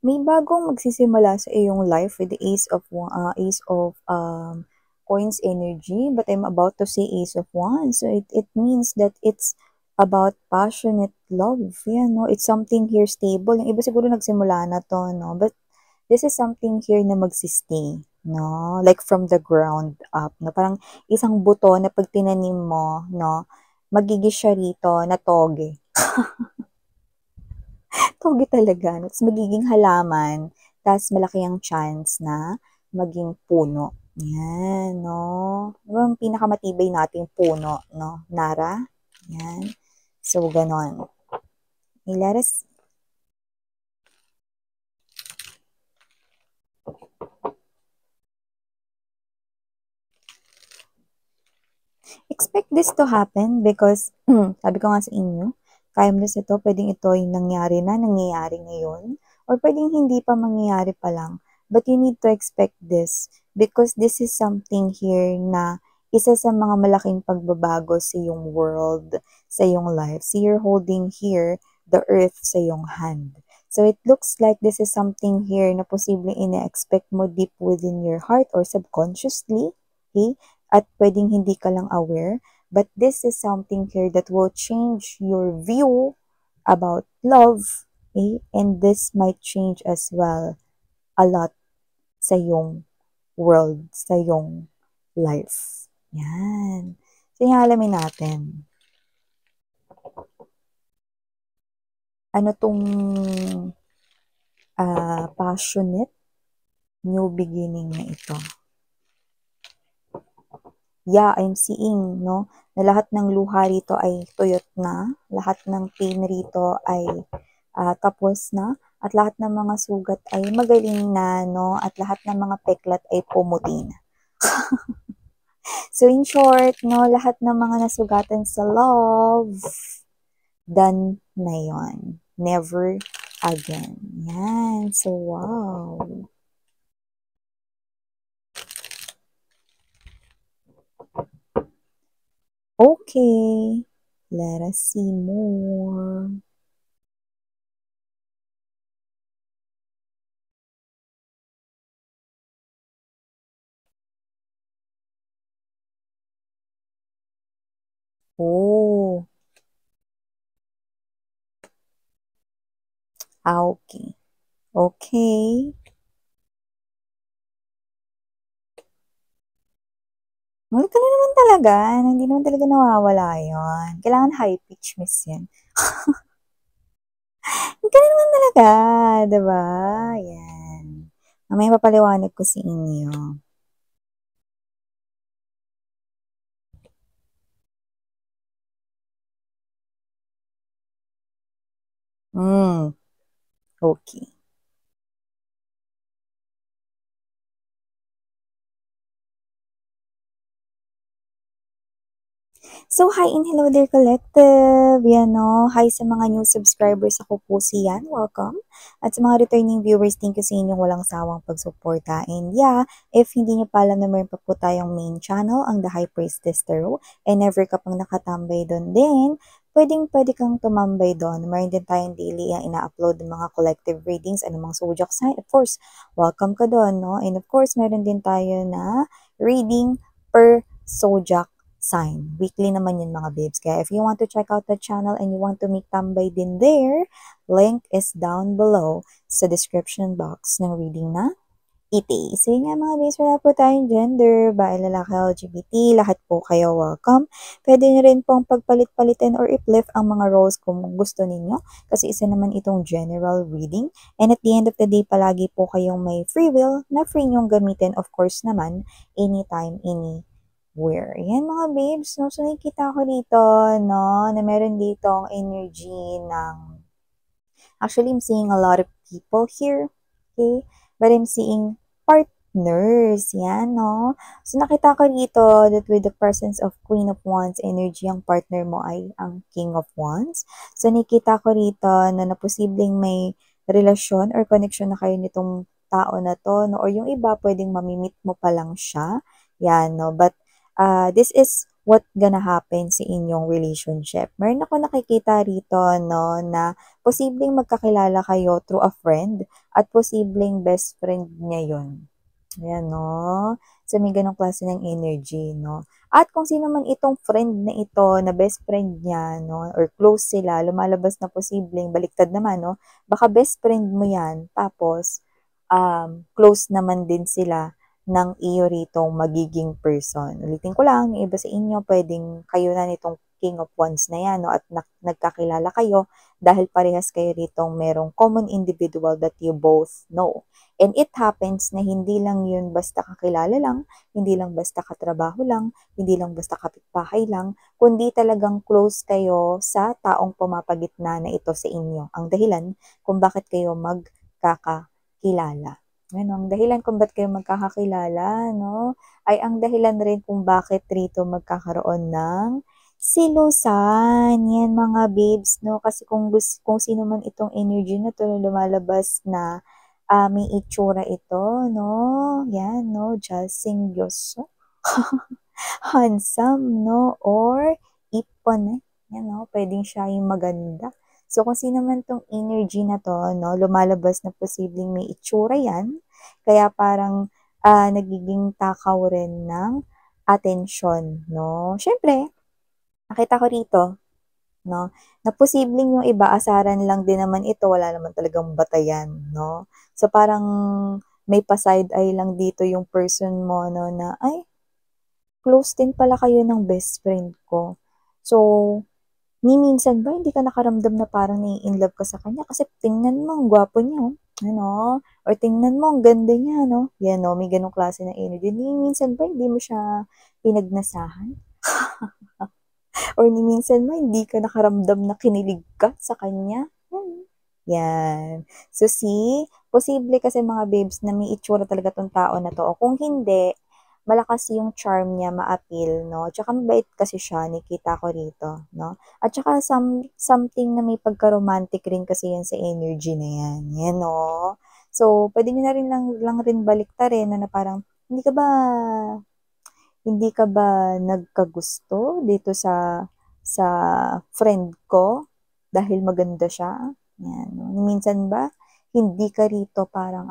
May bagong magsisimula sa iyong life with the Ace of Coins energy, but I'm about to say Ace of Wands. So it means that it's about passionate love. Yeah, no? It's something here stable. Yung iba siguro nagsimula na to, no? But this is something here na magsistay, no? Like from the ground up, no? Parang isang buto na pag tinanim mo, no? Magiging siya rito na toge. Toge talaga, no? Tapos magiging halaman, tapos malaki ang chance na maging puno. Yan, no? Diba ang pinakamatibay nating puno, no? Nara. Yan. So, ganon. Let us expect this to happen because, sabi ko nga sa inyo, timeless ito, pwedeng ito yung nangyari na, nangyayari ngayon, or pwedeng hindi pa mangyayari pa lang. But you need to expect this because this is something here na isa sa mga malaking pagbabago sa iyong world, sa iyong life. So you're holding here the earth sa iyong hand. So it looks like this is something here na posibleng ina-expect mo deep within your heart or subconsciously. Okay? At pwedeng hindi ka lang aware, but this is something here that will change your view about love, okay? And this might change as well a lot sa iyong world, sa iyong life. Yan. So, yung alamin natin. Ano tong passionate new beginning na ito? Yeah, I'm seeing, no, na lahat ng luha rito ay tuyot na, lahat ng pain rito ay tapos na, at lahat ng mga sugat ay magaling na, no, at lahat ng mga peklat ay pumuti na. So, in short, no, lahat ng mga nasugatan sa love, done na yon. Never again. Yan. So, wow. Okay. Let us see more. Oh. Okay. Okay. Ito na naman talaga. Hindi naman talaga nawawala yun. Kailangan high pitch, miss yan. Ito na naman talaga. Diba? Yan. Mamaya papaliwanag ko sa inyo. Okay. So, hi and hello there, collective. Yan, no? Hi sa mga new subscribers. Ako po si Yan. Welcome. At sa mga returning viewers, thank you sa inyong walang sawang pagsuporta. And yeah, if hindi nyo pa alam na meron pa po tayong main channel, ang The High Priestess Tarot, and never ka pang nakatambay doon din, pwede kang tumambay doon. Meron din tayong daily ina-upload ng mga collective readings, anumang zodiac sign. Of course, welcome ka doon, no? And of course, meron din tayo na reading per zodiac sign. Weekly naman yun mga babes. Kaya if you want to check out the channel and you want to make tambay din there, link is down below sa description box ng reading na ite. So yun nga mga babes, wala po tayong gender, bae, lalaki, LGBT, lahat po kayo welcome. Pwede nyo rin pong pagpalit-palitin or i-flip ang mga roles kung gusto ninyo kasi isa naman itong general reading. And at the end of the day, palagi po kayong may free will na free nyong gamitin, of course naman, anytime, where. Yan mga babes, no? So nakikita ko dito, no, na meron dito ang energy ng, actually I'm seeing a lot of people here, okay? But I'm seeing partners, yan, no? So nakita ko dito that with the presence of Queen of Wands energy, ang partner mo ay ang King of Wands. So nakita ko rito na posibleng may relasyon or connection na kayo nitong tao na to, no? Or yung iba, pwedeng mamimit mo pa lang siya. Yan, no? But this is what gonna happen sa inyong relationship. Meron ako nakikita rito, no, na posibleng magkakilala kayo through a friend at posibleng best friend niya yun. Ayan, no? So, may ganong klase ng energy, no? At kung sino man itong friend na ito, na best friend niya, no? Or close sila, lumalabas na posibleng, baliktad naman, no? Baka best friend mo yan, tapos, close naman din sila ng iyo ritong magiging person. Ulitin ko lang, yung iba sa inyo, pwedeng kayo na nitong King of Wands na yan, no? At nagkakilala kayo dahil parehas kayo ritong merong common individual that you both know. And it happens na hindi lang yun basta kakilala lang, hindi lang basta katrabaho lang, hindi lang basta kapitbahay lang, kundi talagang close kayo sa taong pumapagitna na ito sa inyo. Ang dahilan kung bakit kayo magkakakilala. Ano, ang dahilan kung bakit kayo magkakakilala, no? Ay ang dahilan rin kung bakit rito magkakaroon ng silusan. Yan mga babes, no? Kasi kung sino man itong energy na to na lumalabas na may itsura ito, no? Yan, no? Jasing Yoso. Handsome, no? Or ipon, yan, no? Pwedeng siya yung maganda. So, kung sino man tong energy na to, no? Lumalabas na posibleng may itsura yan. Kaya parang nagiging takaw rin ng atensyon, no? Siyempre, nakita ko rito, no? Na posibleng yung iba, asaran lang din naman ito, wala naman talagang batayan, no? So, parang may pa-side eye lang dito yung person mo, no, na, ay, close din pala kayo ng best friend ko. So, ni minsan ba hindi ka nakaramdam na parang nai-inlove ka sa kanya kasi tingnan mo, ang gwapo niya, oh. Ano? Or tingnan mo, ang ganda niya, no? Yan, no? May ganong klase ng energy. Ni minsan ba hindi mo siya pinagnasahan? Or ni minsan ba hindi ka nakaramdam na kinilig ka sa kanya? Yan. So, see, posible kasi mga babes na may itsura talaga tong tao na to. O kung hindi, malakas yung charm niya, ma-appeal, no? Tsaka mabait kasi siya, nakita ko rito, no? At tsaka something na may pagka-romantic rin kasi yan sa energy na yan. Yan, no? So, pwede nyo na rin lang rin baliktarin na parang, hindi ka ba nagkagusto dito sa friend ko dahil maganda siya? Yan, no? Minsan ba hindi ka rito parang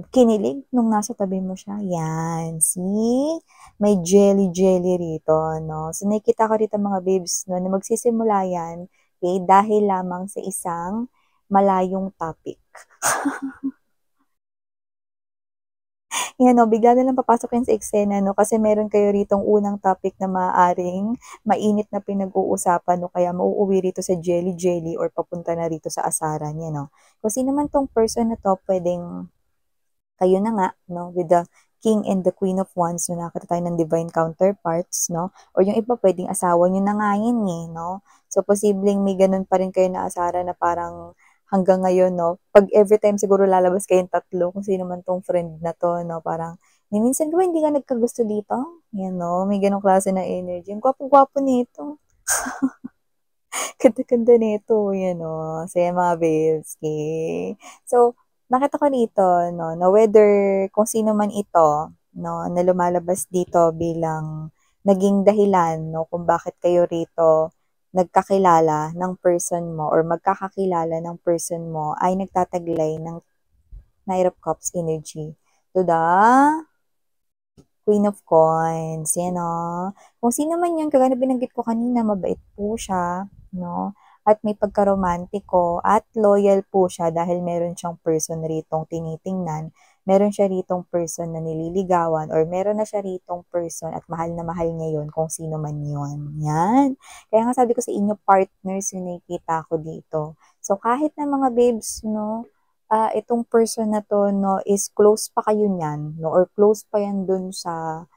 kinilig nung nasa tabi mo siya? Yan, see? May jelly rito, no? So, nakikita ko rito mga babes, no, na magsisimula yan, okay, dahil lamang sa isang malayong topic. Yan, no, bigla na lang papasok yan sa eksena, no, kasi meron kayo ritong unang topic na maaaring mainit na pinag-uusapan, no, kaya mauuwi rito sa jelly or papunta na rito sa asaran, yan, no. Kung sino man tong person na to, pwedeng kayo na nga, no, with the King and the Queen of Wands, so nakita tayo ng divine counterparts, no, or yung iba pwedeng asawa nyo na nga yun, no, so posibleng may ganun pa rin kayo na asara na parang hanggang ngayon, no, pag every time siguro lalabas kayong tatlo, kung sino man tong friend na to, no, parang, minsan ko ba hindi ka nagkagusto dito? Yan, no, may ganong klase na energy. Ang gwapo-gwapo nito. Ganda-ganda nito, yan, no. So, yan, mga babes, okay? So, nakita ko dito, no, na whether kung sino man ito, no, na lumalabas dito bilang naging dahilan, no, kung bakit kayo rito nagkakilala ng person mo or magkakakilala ng person mo ay nagtataglay ng Knight of Cups energy to the Queen of Coins, yan o. Kung sino man yun, kagaya na binanggit ko kanina, mabait po siya, no? At may pagkaromantiko at loyal po siya dahil meron siyang person ritong tinitingnan, meron siya ritong person na nililigawan, or meron na siya ritong person at mahal na mahal niya yun kung sino man yun. Yan. Kaya nga sabi ko sa inyo, partners yung nakikita ko dito. So kahit na mga babes, no, itong person na to, no, is close pa kayo niyan, no, or close pa yan dun sa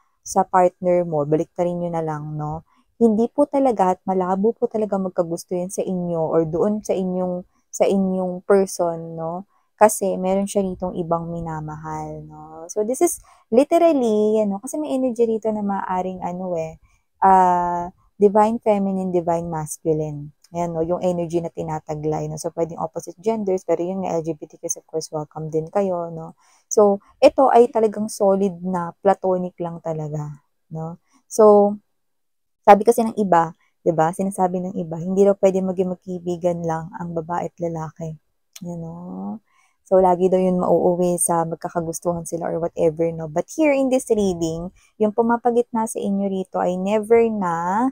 partner mo, baliktarin nyo na lang, no, hindi po talaga at malabo po talaga magkagusto yan sa inyo or doon sa inyong person, no, kasi meron siya ritong ibang minamahal, no. So, this is literally, kasi may energy rito na maaring divine feminine, divine masculine. Ayan, no, yung energy na tinataglay, no. So, pwedeng opposite genders, pero yung LGBTQ, of course, welcome din kayo, no. So, ito ay talagang solid na platonic lang talaga, no. So, sabi kasi ng iba, 'di ba, sinasabi ng iba, hindi daw pwede maging magkaibigan lang ang babae at lalaki. You know? So, lagi daw yun mauuwi sa magkakagustuhan sila or whatever, no? But here in this reading, yung pumapagitna sa inyo rito ay never na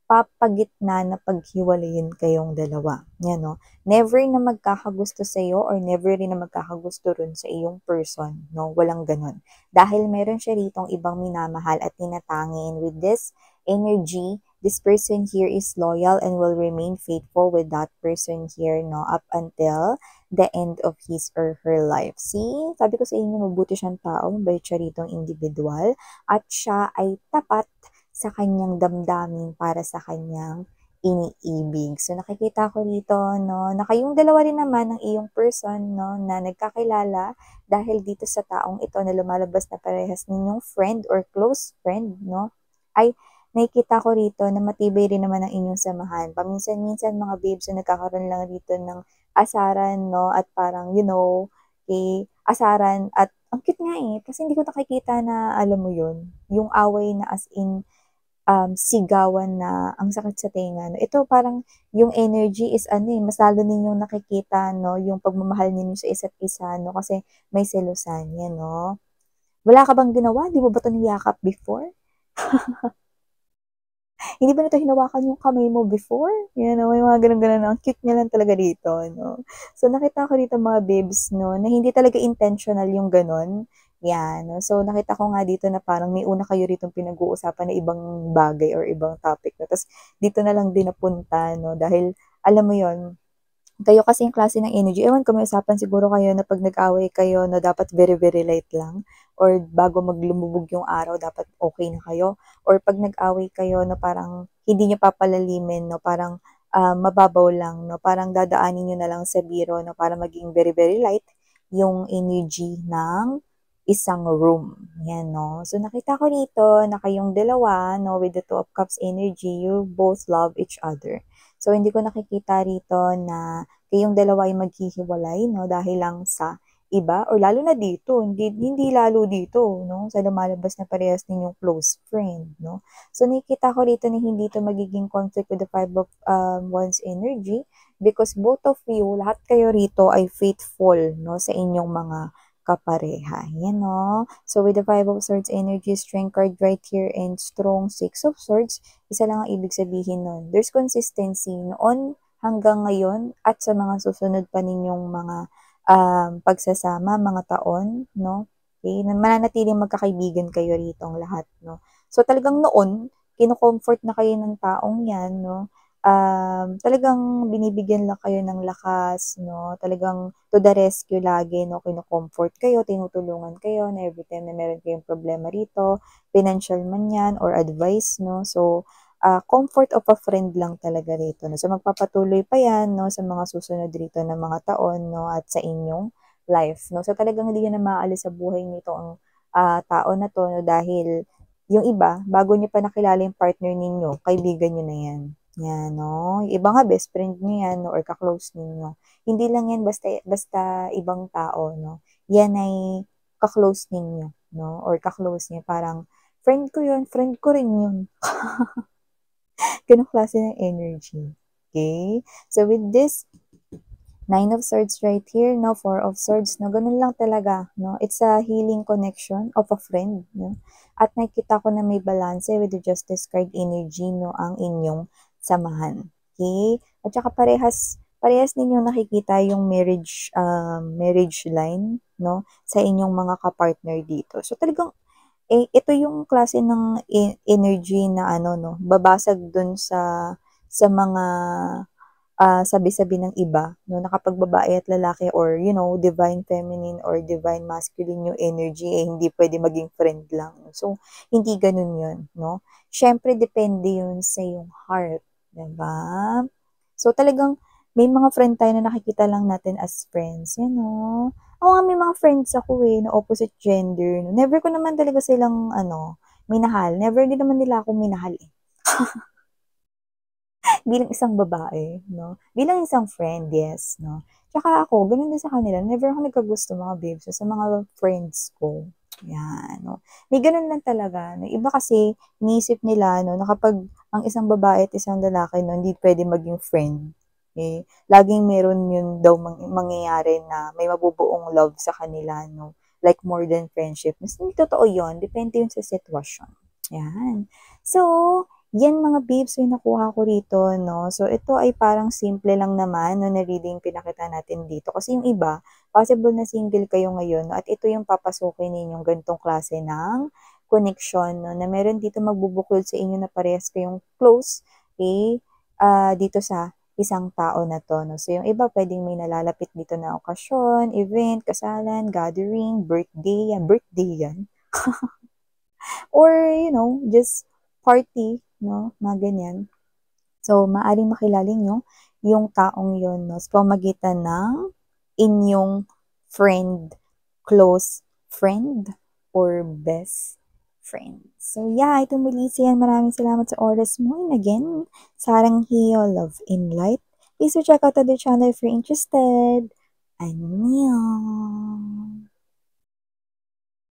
papagitna na paghiwalayin kayong dalawa. Yan, no? Never na magkakagusto sa iyo or never rin na magkakagusto rin sa iyong person, no? Walang ganun. Dahil meron siya ritong ibang minamahal at tinatangin with this energy, this person here is loyal and will remain faithful with that person here, no? Up until the end of his or her life. See? Sabi ko sa inyo, mabuti siyang tao, mabait siya ritong individual, at siya ay tapat sa kanyang damdamin para sa kanyang iniibig. So, nakikita ko rito, no, na kayong dalawa rin naman ng iyong person, no, na nagkakilala dahil dito sa taong ito na lumalabas na parehas ninyong friend or close friend, no, ay nakikita ko rito na matibay rin naman ang inyong samahan. Paminsan-minsan mga babes na nagkakaroon lang rito ng asaran, no, at parang, asaran at ang cute nga eh, kasi hindi ko nakikita na, alam mo yun, yung away na as in sigawan na ang sakit sa tenga. No? Ito parang yung energy is ano eh, mas lalo ninyong nakikita, no, yung pagmamahal ninyo sa isa't isa, no, kasi may selosan yan, no. Wala ka bang ginawa? Di mo ba ito niyakap before? Hindi ba nito hinawakan yung kamay mo before? Yan, no? May mga ganun-ganun. Ang cute niya lang talaga dito, no? So, nakita ko dito mga babes, no, na hindi talaga intentional yung ganun. Yan, no? So, nakita ko nga dito na parang may una kayo rito pinag-uusapan na ibang bagay or ibang topic. No? Tapos, dito na lang din napunta, no? Dahil, alam mo yon kayo kasing klase ng energy, ewan ko may usapan siguro kayo na 'pag nag-away kayo na dapat very, very light lang or bago maglumubog yung araw dapat okay na kayo or 'pag nag-away kayo na parang hindi niyo papalalimin 'no, parang, mababaw lang 'no, parang dadaanin niyo na lang sa biro 'no, para maging very, very light yung energy ng isang room, 'yan 'no. So nakita ko dito na kayong dalawa 'no, with the Two of Cups energy, you both love each other. So, hindi ko nakikita rito na kayong dalawa ay maghihiwalay, no, dahil lang sa iba or lalo na dito, hindi lalo dito, no, sa lumalabas na parehas ninyong close friend, no. So, nakikita ko rito na hindi ito magiging conflict with the Five of Wands energy because both of you, lahat kayo rito ay faithful, no, sa inyong mga kapareha. Yan, no? So, with the Five of Swords energy, strength card right here, and strong Six of Swords, isa lang ang ibig sabihin nun. There's consistency noon hanggang ngayon at sa mga susunod pa ninyong mga pagsasama, mga taon, no? Okay? Mananatiling magkakaibigan kayo rito ang lahat, no? So, talagang noon, kino-comfort na kayo ng taong yan, no? Talagang binibigyan lang kayo ng lakas, no? Talagang to the rescue lagi, no? Kino-comfort kayo, tinutulungan kayo na every time na meron kayong problema rito, financial man yan or advice, no? So, comfort of a friend lang talaga rito, no? So, magpapatuloy pa yan, no? Sa mga susunod rito na mga taon, no? At sa inyong life, no? So, talagang hindi nyo na maaalis sa buhay nito ang tao na to, no? Dahil yung iba, bago nyo pa nakilala yung partner ninyo, kaibigan nyo na yan. Yan, no? Yung iba nga, best friend nyo yan, no? Or kaklose ninyo. Hindi lang yan basta ibang tao, no? Yan ay kaklose ninyo, no? Or kaklose niya. Parang, friend ko yun, friend ko rin yun. Ganong klase ng energy. Okay? So, with this, Nine of Swords right here, no? Four of Swords, no? Ganun lang talaga, no? It's a healing connection of a friend, no? At nakita ko na may balance with the Justice card energy, no? Ang inyong samahan. Okay? At saka parehas ninyong nakikita yung marriage line, no? Sa inyong mga kapartner dito. So, talagang, ito yung klase ng energy na ano, no? Babasag dun sa mga sabi-sabi ng iba, no, na kapag babae at lalaki or, divine feminine or divine masculine yung energy, hindi pwede maging friend lang. So, hindi ganun yun, no? Siyempre, depende yun sa yung heart, diba? So, talagang, may mga friend tayo na nakikita lang natin as friends, Ako nga may mga friends ako na opposite gender. No? Never ko naman talaga silang, minahal. Never din naman nila ako minahal eh. Bilang isang babae, no? Bilang isang friend, yes, no? Tsaka ako, ganun din sa kanila. Never ako nagkagusto mga babes sa mga friends ko. Yan, 'no. May gano'n lang talaga 'no. Iba kasi iniisip nila 'no, na kapag ang isang babae at isang lalaki 'no, hindi puwede maging friend. Eh, laging meron yun daw mangyayari na may mabubuong love sa kanila 'no, like more than friendship. Mas hindi totoo yun, depende yun sa sitwasyon, yan. So, yan mga babes yung nakuha ko rito 'no. So, ito ay parang simple lang naman 'no, na reading pinakita natin dito. Kasi yung iba, possible na single kayo ngayon 'no, at ito yung papasukin ninyong ganitong klase ng connection 'no, na meron dito magbubuklod sa inyo na parehas kayong close, eh, dito sa isang tao na 'to 'no. So, yung iba puwedeng may nalalapit dito na okasyon, event, kasalan, gathering, birthday 'yan, or just party 'no, mga ganyan. So, maaaring makilala niyo yung taong yun 'no, sa pamamagitan ng inyong friend, close friend, or best friend. So, yeah, ito muli si Ian. Maraming salamat sa oras mo. And again, Sarang Hiyo, Love in Light. Please check out the channel if you're interested. Annyeong!